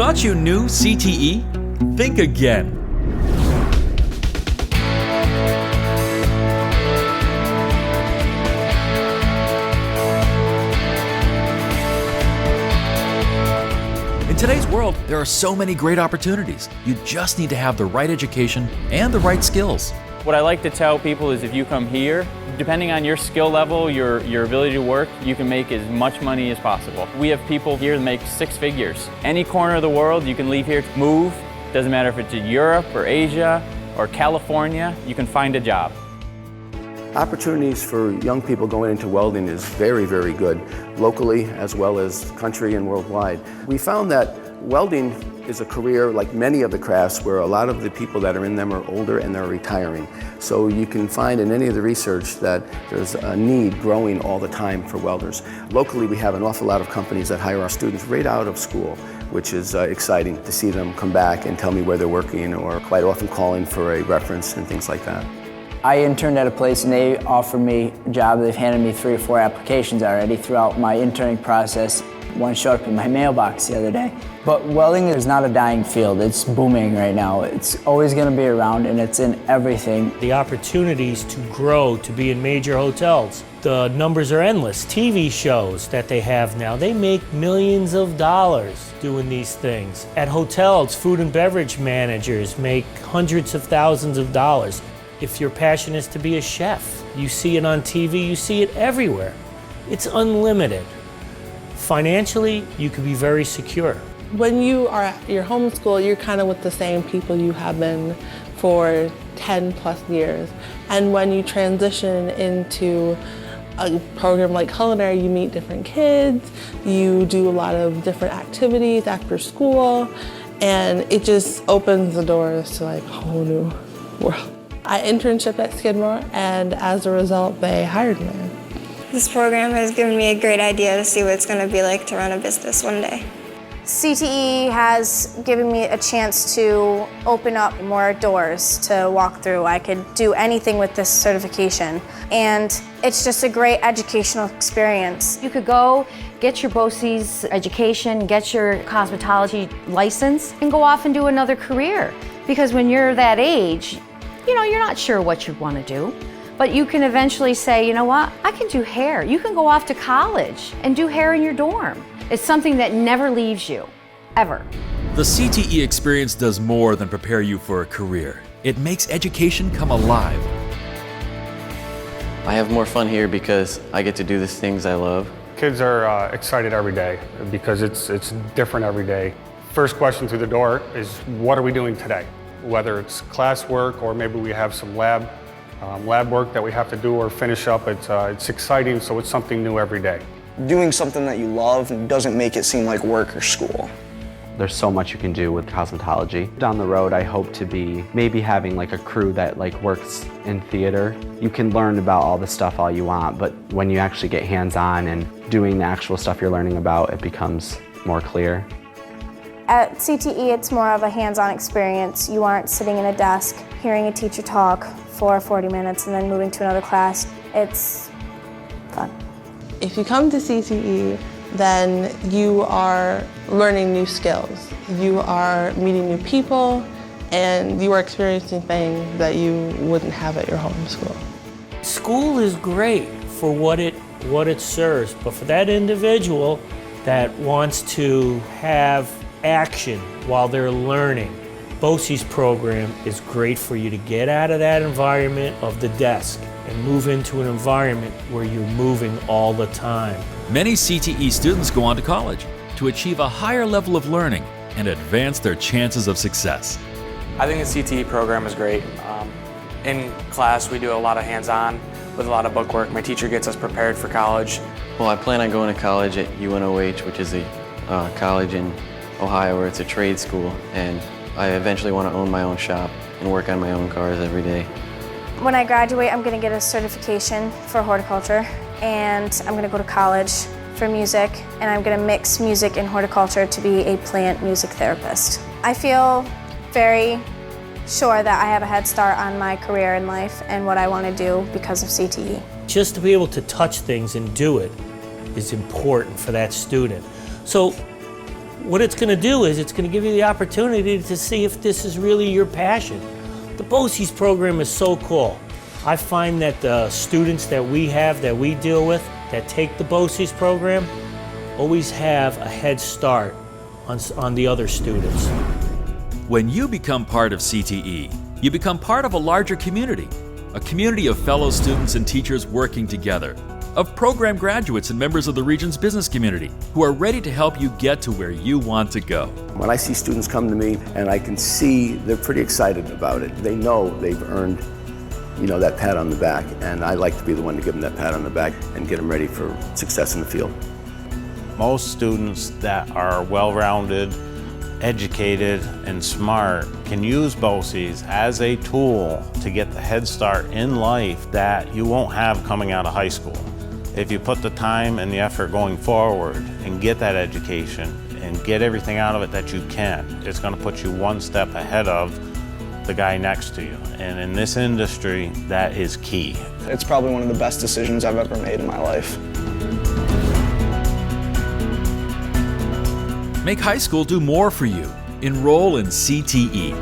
Thought you knew CTE? Think again. In today's world, there are so many great opportunities. You just need to have the right education and the right skills. What I like to tell people is if you come here, depending on your skill level, your ability to work, you can make as much money as possible. We have people here that make 6 figures. Any corner of the world, you can leave here, move. Doesn't matter if it's in Europe or Asia or California, you can find a job. Opportunities for young people going into welding is very, very good, locally as well as country and worldwide. We found that welding is a career like many of the crafts where a lot of the people that are in them are older and they're retiring. So you can find in any of the research that there's a need growing all the time for welders. Locally, we have an awful lot of companies that hire our students right out of school, which is exciting to see them come back and tell me where they're working, or quite often calling for a reference and things like that. I interned at a place and they offered me a job. They've handed me 3 or 4 applications already throughout my interning process. One showed up in my mailbox the other day. But welding is not a dying field. It's booming right now. It's always going to be around, and it's in everything. The opportunities to grow, to be in major hotels. The numbers are endless. TV shows that they have now, they make millions of dollars doing these things. At hotels, food and beverage managers make hundreds of thousands of dollars. If your passion is to be a chef, you see it on TV, you see it everywhere. It's unlimited. Financially, you can be very secure. When you are at your homeschool, you're kind of with the same people you have been for 10 plus years. And when you transition into a program like culinary, you meet different kids, you do a lot of different activities after school, and it just opens the doors to like a whole new world. I internship at Skidmore, and as a result, they hired me. This program has given me a great idea to see what it's going to be like to run a business one day. CTE has given me a chance to open up more doors to walk through. I could do anything with this certification, and it's just a great educational experience. You could go get your BOCES education, get your cosmetology license, and go off and do another career. Because when you're that age, you know, you're not sure what you want to do. But you can eventually say, you know what, I can do hair. You can go off to college and do hair in your dorm. It's something that never leaves you, ever. The CTE experience does more than prepare you for a career. It makes education come alive. I have more fun here because I get to do the things I love. Kids are excited every day because it's different every day. First question through the door is, what are we doing today? Whether it's classwork or maybe we have some lab work that we have to do or finish up, it's exciting, so it's something new every day. Doing something that you love doesn't make it seem like work or school. There's so much you can do with cosmetology. Down the road, I hope to be maybe having like a crew that like works in theater. You can learn about all this stuff all you want, but when you actually get hands-on and doing the actual stuff you're learning about, it becomes more clear. At CTE, it's more of a hands-on experience. You aren't sitting in a desk, hearing a teacher talk for 40 minutes and then moving to another class. It's fun. If you come to CTE, then you are learning new skills. You are meeting new people, and you are experiencing things that you wouldn't have at your home school. School is great for what it serves, but for that individual that wants to have action while they're learning, BOCES program is great for you to get out of that environment of the desk and move into an environment where you're moving all the time. Many CTE students go on to college to achieve a higher level of learning and advance their chances of success. I think the CTE program is great. In class, we do a lot of hands-on with a lot of book work. My teacher gets us prepared for college. Well, I plan on going to college at UNOH, which is a college in Ohio where it's a trade school, and I eventually want to own my own shop and work on my own cars every day. When I graduate, I'm going to get a certification for horticulture, and I'm going to go to college for music, and I'm going to mix music and horticulture to be a plant music therapist. I feel very sure that I have a head start on my career in life and what I want to do because of CTE. Just to be able to touch things and do it is important for that student. So what it's going to do is it's going to give you the opportunity to see if this is really your passion. The BOCES program is so cool. I find that the students that we deal with, that take the BOCES program, always have a head start on the other students. When you become part of CTE, you become part of a larger community, a community of fellow students and teachers working together, of program graduates and members of the region's business community who are ready to help you get to where you want to go. When I see students come to me and I can see they're pretty excited about it, they know they've earned, that pat on the back, and I like to be the one to give them that pat on the back and get them ready for success in the field. Most students that are well-rounded, educated, and smart can use BOCES as a tool to get the head start in life that you won't have coming out of high school. If you put the time and the effort going forward and get that education and get everything out of it that you can, it's going to put you one step ahead of the guy next to you. And in this industry, that is key. It's probably one of the best decisions I've ever made in my life. Make high school do more for you. Enroll in CTE.